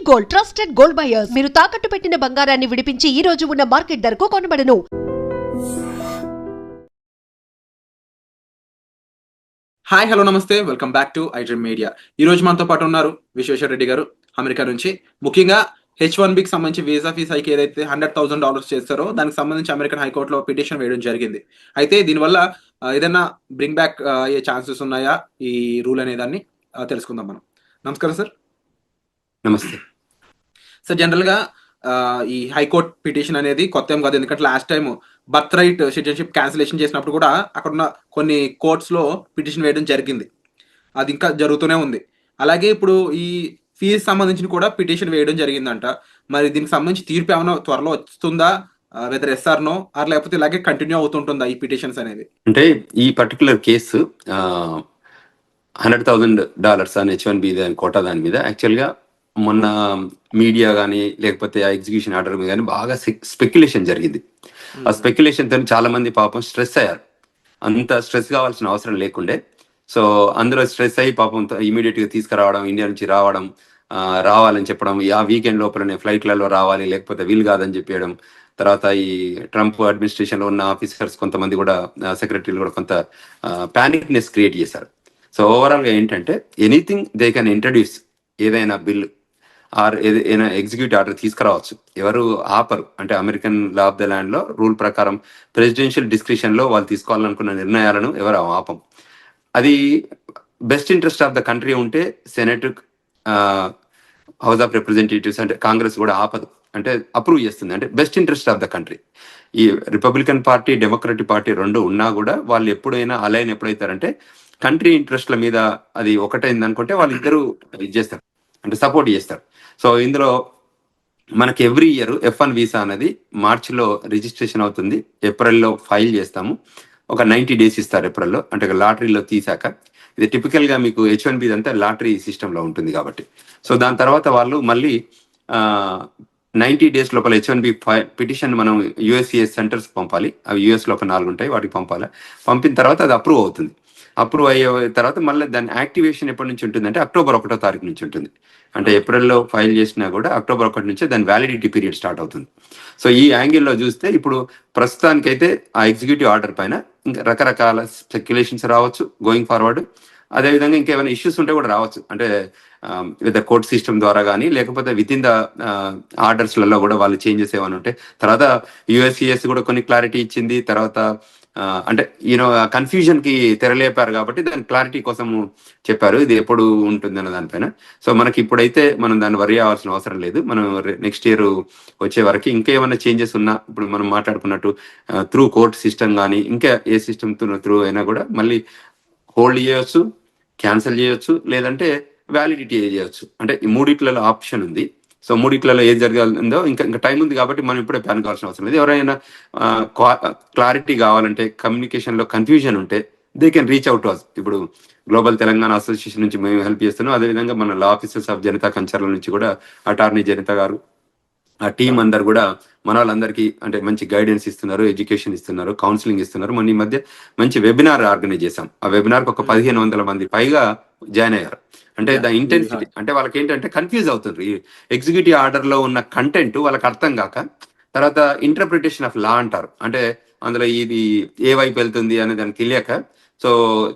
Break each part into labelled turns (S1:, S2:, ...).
S1: Gold, trusted gold buyers. మీరు తాకట్టు పెట్టిన బంగారాన్ని విడిపించి ఈ రోజు ఉన్న మార్కెట్ ధరకు కొనబడను.
S2: హాయ్, హలో, నమస్తే, welcome back to iDream media. ఈ రోజు మనతో పాటు ఉన్నారు విశ్వేశ్వర రెడ్డి గారు అమెరికా నుంచి. ముఖ్యంగా H1Bకి సంబంధించి వీసా ఫీస్ హైక్ ఏదైతే $100,000 చేస్తారో దానికి సంబంధించి అమెరికన్ హైకోర్టులో పిటిషన్ వేయడం జరిగింది. అయితే దీనివల్ల ఏదైనా బ్రింగ్ బ్యాక్ అయ్యే ఛాన్సెస్ ఉన్నాయా ఈ రూల్ అనే దాన్ని తెలుసుకుందాం మనం. నమస్కారం సార్.
S3: నమస్తే
S2: సార్, జనరల్గా ఈ హైకోర్టు పిటిషన్ అనేది కొత్త ఏం కాదు, ఎందుకంటే last time birth right citizenship cancellation చేసినప్పుడు కూడా అక్కడ ఉన్న కొన్ని కోర్ట్స్లో పిటిషన్ వేయడం జరిగింది. అది ఇంకా జరుగుతూనే ఉంది. అలాగే ఇప్పుడు ఈ ఫీజు సంబంధించి కూడా పిటిషన్ వేయడం జరిగిందంట. మరి దీనికి సంబంధించి తీర్పు ఏమైనా త్వరలో వస్తుందా, వెదర్ ఎస్ఆర్ నో, ఆర్ లేకపోతే ఇలాగే కంటిన్యూ అవుతుంటుందా ఈ పిటిషన్స్ అనేది?
S3: అంటే ఈ పర్టికులర్ కేసు $100,000 అని H1B కోటా దాని మీద యాక్చువల్గా మొన్న మీడియా కానీ లేకపోతే ఆ ఎగ్జిక్యూషన్ ఆర్డర్ మీద కానీ బాగా స్పెక్యులేషన్ జరిగింది. ఆ స్పెక్యులేషన్ తో చాలా మంది పాపం స్ట్రెస్ అయ్యారు. అంత స్ట్రెస్ కావాల్సిన అవసరం లేకుండే. సో అందులో స్ట్రెస్ అయ్యి పాపం ఇమీడియట్ గా తీసుకురావడం, ఇండియా నుంచి రావాలని చెప్పడం, ఆ వీకెండ్ లోపలనే ఫ్లైట్లలో రావాలి లేకపోతే వీలు కాదని చెప్పేయడం. తర్వాత ఈ ట్రంప్ అడ్మినిస్ట్రేషన్ లో ఉన్న ఆఫీసర్స్ కొంతమంది కూడా, సెక్రటరీలు కూడా కొంత ప్యానిక్నెస్ క్రియేట్ చేశారు. సో ఓవరాల్ గా ఏంటంటే ఎనీథింగ్ దే కెన్ ఇంట్రడ్యూస్, ఏదైనా బిల్ ఆర్ ఏదైనా ఎగ్జిక్యూటివ్ ఆర్డర్ తీసుకురావచ్చు. ఎవరు ఆపరు. అంటే American law of the land లో రూల్ ప్రకారం ప్రెసిడెన్షియల్ డిస్క్రిప్షన్ లో వాళ్ళు తీసుకోవాలనుకున్న నిర్ణయాలను ఎవరు ఆపం. అది best interest of the country ఉంటే సెనెట్, హౌస్ ఆఫ్ రిప్రజెంటేటివ్స్ అంటే కాంగ్రెస్ కూడా ఆపదు, అంటే అప్రూవ్ చేస్తుంది. అంటే best interest of the country. ఈ రిపబ్లికన్ పార్టీ, డెమోక్రటిక్ పార్టీ రెండు ఉన్నా కూడా వాళ్ళు ఎప్పుడైనా అలైన్ ఎప్పుడైతారంటే కంట్రీ ఇంట్రెస్ట్ల మీద అది ఒకటైంది అనుకుంటే వాళ్ళిద్దరూ ఇది చేస్తారు, అంటే సపోర్ట్ చేస్తారు. సో ఇందులో మనకి ఎవ్రీ ఇయర్ F1 వీసా అనేది మార్చిలో రిజిస్ట్రేషన్ అవుతుంది, ఏప్రిల్లో ఫైల్ చేస్తాము. ఒక 90 days ఇస్తారు ఏప్రిల్లో, అంటే లాటరీలో తీసాక. ఇది టిపికల్ గా మీకు H1B అంతా లాటరీ సిస్టంలో ఉంటుంది కాబట్టి. సో దాని తర్వాత వాళ్ళు మళ్ళీ 90 days లోపల H1B పిటిషన్ మనం USCIS సెంటర్స్ పంపాలి. అవి US లోపల 4 ఉంటాయి, వాటికి పంపాలి. పంపిన తర్వాత అది అప్రూవ్ అవుతుంది. అప్రూవ్ అయ్యే తర్వాత మళ్ళీ దాని యాక్టివేషన్ ఎప్పటి నుంచి ఉంటుంది అంటే October 1వ తారీఖు నుంచి ఉంటుంది. అంటే ఏప్రిల్లో ఫైల్ చేసినా కూడా October 1 నుంచే దాని వ్యాలిడిటీ పీరియడ్ స్టార్ట్ అవుతుంది. సో ఈ యాంగిల్లో చూస్తే ఇప్పుడు ప్రస్తుతానికైతే ఆ ఎగ్జిక్యూటివ్ ఆర్డర్ పైన ఇంకా రకరకాల స్పెక్యులేషన్స్ రావచ్చు గోయింగ్ ఫార్వర్డ్. అదేవిధంగా ఇంకేమైనా ఇష్యూస్ ఉంటే కూడా రావచ్చు. అంటే విత్ కోర్ట్ సిస్టమ్ ద్వారా కానీ లేకపోతే విత్ ఇన్ ద ఆర్డర్స్లలో కూడా వాళ్ళు చేంజెస్ ఏమైనా ఉంటే. తర్వాత USCIS కూడా కొన్ని క్లారిటీ ఇచ్చింది. తర్వాత అంటే కన్ఫ్యూజన్ కి తెరలేపారు కాబట్టి దాని క్లారిటీ కోసం చెప్పారు ఇది ఎప్పుడు ఉంటుంది అన్న దానిపైన. సో మనకి ఇప్పుడైతే మనం దాన్ని వరి అవ్వాల్సిన అవసరం లేదు. మనం నెక్స్ట్ ఇయర్ వచ్చే వరకు ఇంకేమైనా చేంజెస్ ఉన్నా, ఇప్పుడు మనం మాట్లాడుకున్నట్టు త్రూ కోర్ట్ సిస్టమ్ కానీ ఇంకా ఏ సిస్టమ్ త్రూ అయినా కూడా మళ్ళీ హోల్డ్ చేయొచ్చు, క్యాన్సిల్ చేయొచ్చు, లేదంటే వ్యాలిడిటీ చేయొచ్చు. అంటే ఈ మూడిట్లలో ఆప్షన్ ఉంది. సో మూడిట్లలో ఏది జరగాలో ఇంకా టైం ఉంది కాబట్టి మనం ఇప్పుడే ప్లాన్ కావాల్సిన అవసరం లేదు. ఎవరైనా క్లారిటీ కావాలంటే, కమ్యూనికేషన్ లో కన్ఫ్యూజన్ ఉంటే దే కెన్ రీచ్ అవుట్ అస్. ఇప్పుడు గ్లోబల్ తెలంగాణ అసోసియేషన్ నుంచి మేము హెల్ప్ చేస్తున్నాం. అదేవిధంగా మన లా ఆఫీసర్స్ ఆఫ్ జనతా కంచర్ల నుంచి కూడా అటార్నీ జనతా గారు, ఆ టీం అందరు కూడా మన వాళ్ళందరికీ అంటే మంచి గైడెన్స్ ఇస్తున్నారు, ఎడ్యుకేషన్ ఇస్తున్నారు, కౌన్సిలింగ్ ఇస్తున్నారు. మొన్న ఈ మధ్య మంచి వెబినార్ ఆర్గనైజ్ చేశాం. ఆ వెబినార్కి ఒక 1500 మంది పైగా జాయిన్ అయ్యారు. అంటే ద ఇంటెన్సిటీ అంటే వాళ్ళకి ఏంటంటే కన్ఫ్యూజ్ అవుతుంది. ఎగ్జిక్యూటివ్ ఆర్డర్ లో ఉన్న కంటెంట్ వాళ్ళకి అర్థం కాక, తర్వాత ఇంటర్ప్రిటేషన్ ఆఫ్ లా అంటారు, అంటే అందులో ఇది ఏ వైపు వెళ్తుంది అనే దానికి తెలియక, సో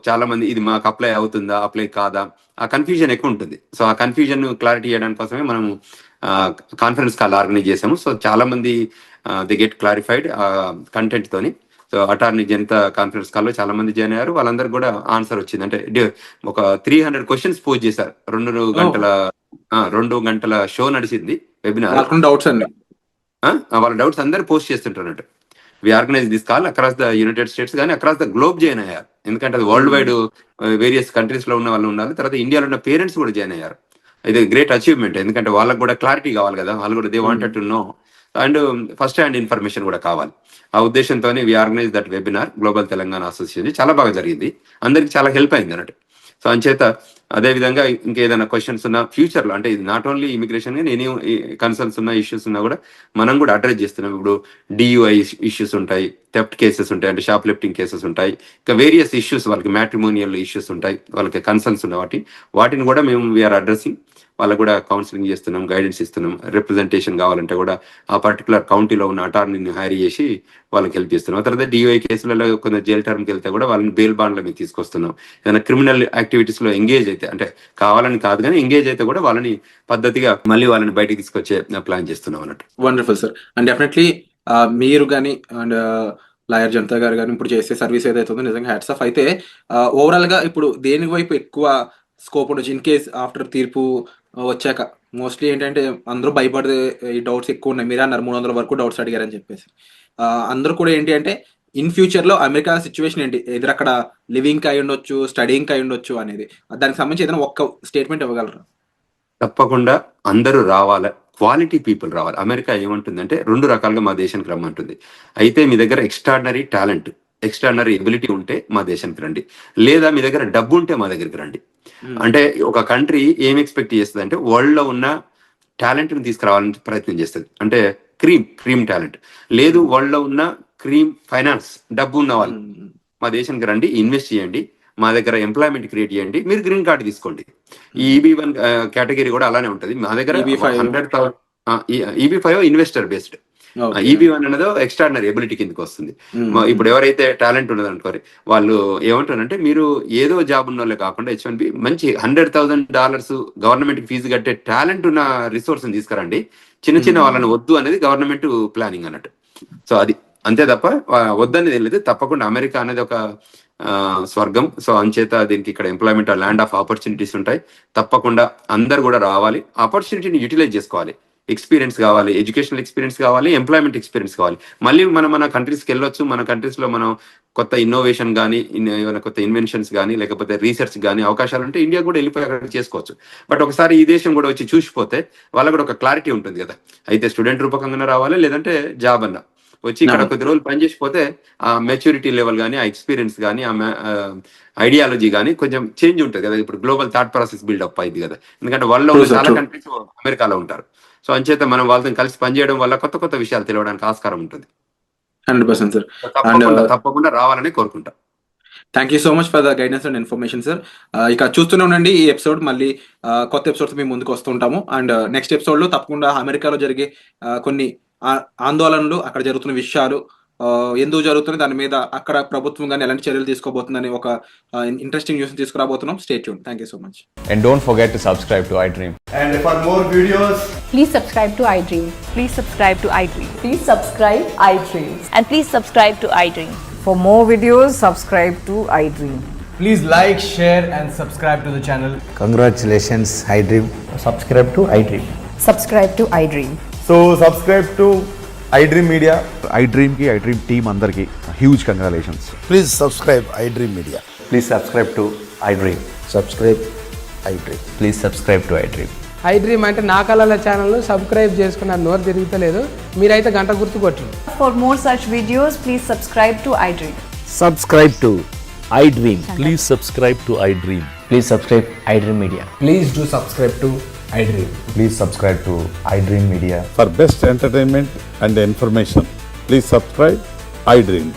S3: చాలా మంది ఇది మాకు అప్లై అవుతుందా, అప్లై కాదా, ఆ కన్ఫ్యూజన్ ఎక్కువ ఉంటుంది. సో ఆ కన్ఫ్యూజన్ క్లారిటీ చేయడానికి కోసమే మనం కాన్ఫరెన్స్ కాల్ ఆర్గనైజ్ చేసాము. సో చాలా మంది ది గెట్ క్లారిఫైడ్ ఆ కంటెంట్ తోని. సో అటార్నీ జనతా కాన్ఫరెన్స్ కాల్లో చాలా మంది జాయిన్ అయ్యారు. వాళ్ళందరూ కూడా ఆన్సర్ వచ్చింది. అంటే ఒక 300 క్వశ్చన్స్ పోస్ట్ చేశారు. 2 గంటల షో నడిచింది వెబినార్. వాళ్ళ డౌట్స్ అందరు పోస్ట్ చేస్తుంటారు. We organise this call across the United States కానీ అక్రాస్ ద గ్లోబ్ జాయిన్ అయ్యారు. ఎందుకంటే అది వరల్డ్ వైడ్ వేరియస్ కంట్రీస్ లో ఉన్న వాళ్ళు ఉండాలి. తర్వాత ఇండియాలో ఉన్న పేరెంట్స్ కూడా జాయిన్ అయ్యారు. ఇది గ్రేట్ అచీవ్మెంట్. ఎందుకంటే వాళ్ళకు కూడా క్లారిటీ కావాలి కదా, వాళ్ళు కూడా they wanted to know and first hand information కూడా కావాలి. ఆ ఉద్దేశంతోనే we organise that webinar global Telangana association. చాలా బాగా జరిగింది, అందరికి చాలా హెల్ప్ అయింది అన్నట్టు. సో అంచేత అదేవిధంగా ఇంకేదైనా క్వశ్చన్స్ ఉన్నా ఫ్యూచర్ లో, అంటే ఇది నాట్ ఓన్లీ ఇమిగ్రేషన్ కానీ ఎనీ కన్సర్న్స్ ఉన్న ఇష్యూస్ ఉన్నా కూడా మనం కూడా అడ్రస్ చేస్తున్నాం. ఇప్పుడు DUI ఇష్యూస్ ఉంటాయి, థెఫ్ట్ కేసెస్ ఉంటాయి, అంటే షాప్ లిఫ్టింగ్ కేసెస్ ఉంటాయి, ఇంకా వేరియస్ ఇష్యూస్ వాళ్ళకి మ్యాట్రిమోనియల్ ఇష్యూస్ ఉంటాయి, వాళ్ళకి కన్సర్న్స్ ఉన్న వాటిని కూడా మేము వీఆర్ అడ్రసింగ్. వాళ్ళకు కూడా కౌన్సిలింగ్ చేస్తున్నాం, గైడెన్స్ ఇస్తున్నాం. రిప్రజెంటేషన్ కావాలంటే కూడా ఆ పర్టికులర్ కౌంటీలో ఉన్న అటార్నీని హైర్ చేసి వాళ్ళకి హెల్ప్ చేస్తున్నాం. తర్వాత DOI కేసులలో కొంత జైలు టర్మ్కి వెళ్తే కూడా వాళ్ళని బెయిల్ బాండ్ల మీద తీసుకొస్తున్నాం. ఏదైనా క్రిమినల్ యాక్టివిటీస్ లో ఎంగేజ్ అయితే, అంటే కావాలని కాదు కానీ ఎంగేజ్ అయితే కూడా వాళ్ళని పద్ధతిగా మళ్ళీ వాళ్ళని బయటికి తీసుకొచ్చే ప్లాన్ చేస్తున్నాం అన్నట్టు.
S2: Wonderful sir. అండ్ డెఫినెట్లీ మీరు కానీ అండ్ లాయర్ జనతా గారు కానీ ఇప్పుడు చేసే సర్వీస్ ఏదైతే ఉందో నిజంగా హ్యాట్స్ ఆఫ్. అయితే ఓవరాల్ గా ఇప్పుడు దేని వైపు ఎక్కువ స్కోప్ ఉండొచ్చు ఇన్ కేస్ ఆఫ్టర్ తీర్పు వచ్చాక? మోస్ట్లీ ఏంటంటే అందరూ భయపడే ఈ డౌట్స్ ఎక్కువ ఉన్నాయి. మీరు అన్నారు 300 వరకు డౌట్స్ అడిగారని చెప్పేసి. అందరూ కూడా ఏంటి అంటే ఇన్ ఫ్యూచర్ లో అమెరికా సిచ్యువేషన్ ఏంటి, ఎదురు అక్కడ లివింగ్ అయి ఉండొచ్చు, స్టడీయింగ్ అయి ఉండొచ్చు అనేది, దానికి సంబంధించి ఏదైనా ఒక్క స్టేట్మెంట్ ఇవ్వగలరా?
S3: తప్పకుండా అందరూ రావాలి, క్వాలిటీ పీపుల్ రావాలి. అమెరికా ఏమంటుందంటే 2 రకాలుగా మా దేశానికి రమ్మంటుంది. అయితే మీ దగ్గర ఎక్స్ట్రాడినరీ టాలెంట్, ఎక్స్ట్రాడినరీ ఎబిలిటీ ఉంటే మా దేశానికి రండి, లేదా మీ దగ్గర డబ్బు ఉంటే మా దగ్గరికి రండి. అంటే ఒక కంట్రీ ఏం ఎక్స్పెక్ట్ చేస్తుంది అంటే వరల్డ్ లో ఉన్న టాలెంట్ ని తీసుకురావాలని ప్రయత్నం చేస్తుంది. అంటే క్రీమ్ టాలెంట్ లేదు, వరల్డ్ లో ఉన్న క్రీమ్ ఫైనాన్స్, డబ్బు ఉన్న వాళ్ళు మా దేశానికి రండి, ఇన్వెస్ట్ చేయండి, మా దగ్గర ఎంప్లాయ్మెంట్ క్రియేట్ చేయండి, మీరు గ్రీన్ కార్డు తీసుకోండి. ఈ EB1 కేటగిరీ కూడా అలానే ఉంటుంది. మా దగ్గర 100,000 EB5 ఇన్వెస్టర్ బేస్డ్, EB1 అనేది ఎక్స్ట్రాడినరీ ఎబిలిటీ కిందకి వస్తుంది. ఇప్పుడు ఎవరైతే టాలెంట్ ఉన్నది అనుకోరు, వాళ్ళు ఏమంటారంటే మీరు ఏదో జాబ్ ఉన్న వాళ్ళే కాకుండా H1B మంచి $100,000 గవర్నమెంట్ ఫీజు కట్టే టాలెంట్ ఉన్న రిసోర్స్ తీసుకురండి, చిన్న వాళ్ళని వద్దు అనేది గవర్నమెంట్ ప్లానింగ్ అన్నట్టు. సో అది అంతే తప్ప వద్దనేది ఏం లేదు. తప్పకుండా అమెరికా అనేది ఒక స్వర్గం. సో అంచేత దీనికి ఇక్కడ ఎంప్లాయ్మెంట్ ల్యాండ్ ఆఫ్ ఆపర్చునిటీస్ ఉంటాయి. తప్పకుండా అందరు కూడా రావాలి, ఆపర్చునిటీని యూటిలైజ్ చేసుకోవాలి. ఎక్స్పీరియన్స్ కావాలి, ఎడ్యుకేషనల్ ఎక్స్పీరియన్స్ కావాలి, ఎంప్లాయ్మెంట్ ఎక్స్పీరియన్స్ కావాలి. మళ్ళీ మన కంట్రీస్కి వెళ్ళొచ్చు. మన కంట్రీస్ లో మనం కొత్త ఇన్నోవేషన్ కానీ, ఏమైనా కొత్త ఇన్వెన్షన్స్ కానీ, లేకపోతే రీసెర్చ్ కానీ అవకాశాలు ఉంటే ఇండియా కూడా వెళ్ళిపోయి అక్కడ చేసుకోవచ్చు. బట్ ఒకసారి ఈ దేశం కూడా వచ్చి చూసిపోతే వాళ్ళకు కూడా ఒక క్లారిటీ ఉంటుంది కదా. అయితే స్టూడెంట్ రూపకంగా రావాలి, లేదంటే జాబ్ అన్నా వచ్చి ఇక్కడ కొద్ది రోజులు పనిచేసిపోతే ఆ మెచ్యూరిటీ లెవెల్ కానీ, ఆ ఎక్స్పీరియన్స్ కానీ, ఆ ఐడియాలజీ కానీ కొంచెం చేంజ్ ఉంటుంది కదా. ఇప్పుడు గ్లోబల్ థాట్ ప్రాసెస్ బిల్డప్ అయింది కదా, ఎందుకంటే వాళ్ళు చాలా కంట్రీస్ అమెరికాలో ఉంటారు. సో అంచేత మనం వాళ్ళతో కలిసి పనిచేయడం వల్ల కొత్త కొత్త విషయాలు తెలియడానికి ఆస్కారం ఉంటుంది.
S2: 100% సార్.
S3: తప్పకుండా రావాలని కోరుకుంటా.
S2: Thank you so much for the guidance and information sir. ఇక చూస్తూనే ఉండండి ఈ ఎపిసోడ్, మళ్ళీ కొత్త ఎపిసోడ్స్ మేము ముందుకు వస్తుంటాము. అండ్ నెక్స్ట్ ఎపిసోడ్ లో తప్పకుండా అమెరికాలో జరిగే కొన్ని ఆందోళనలు, అక్కడ జరుగుతున్న విషయాలు ఎందుకు జరుగుతున్నాయి, దాని మీద అక్కడ ప్రభుత్వం కానీ ఎలాంటి చర్యలు తీసుకోబోతుందని ఒక ఇంట్రెస్టింగ్ న్యూస్ తీసుకురాబోతున్నాం. Stay tune. Thank you so much.
S4: And don't forget to subscribe to iDream.
S5: And for more videos,
S6: Please subscribe to iDream.
S7: Please subscribe to iDream.
S6: Please subscribe iDream.
S7: And please subscribe to iDream.
S8: For more videos, subscribe to iDream.
S5: please like, share and subscribe to the channel.
S9: Congratulations, iDream.
S5: Subscribe to iDream.
S6: Subscribe to iDream.
S5: So subscribe to iDream Media.
S10: iDream की iDream team अंदर की huge congratulations.
S9: Please subscribe iDream Media.
S5: Please subscribe to iDream.
S9: Subscribe iDream.
S5: Please subscribe to iDream.
S11: iDream అంటే నా కళల channel subscribe చేసుకున్న నోరు తిరుగుతలేదు, మీరైతే గంట గుర్తు కొట్టండి.
S6: For more such videos, please subscribe to iDream.
S9: Subscribe to iDream.
S10: Please subscribe to iDream.
S5: Please subscribe iDream Media. Please do subscribe to iDream.
S10: Please subscribe to iDream Media.
S9: For best entertainment and information, please subscribe iDream.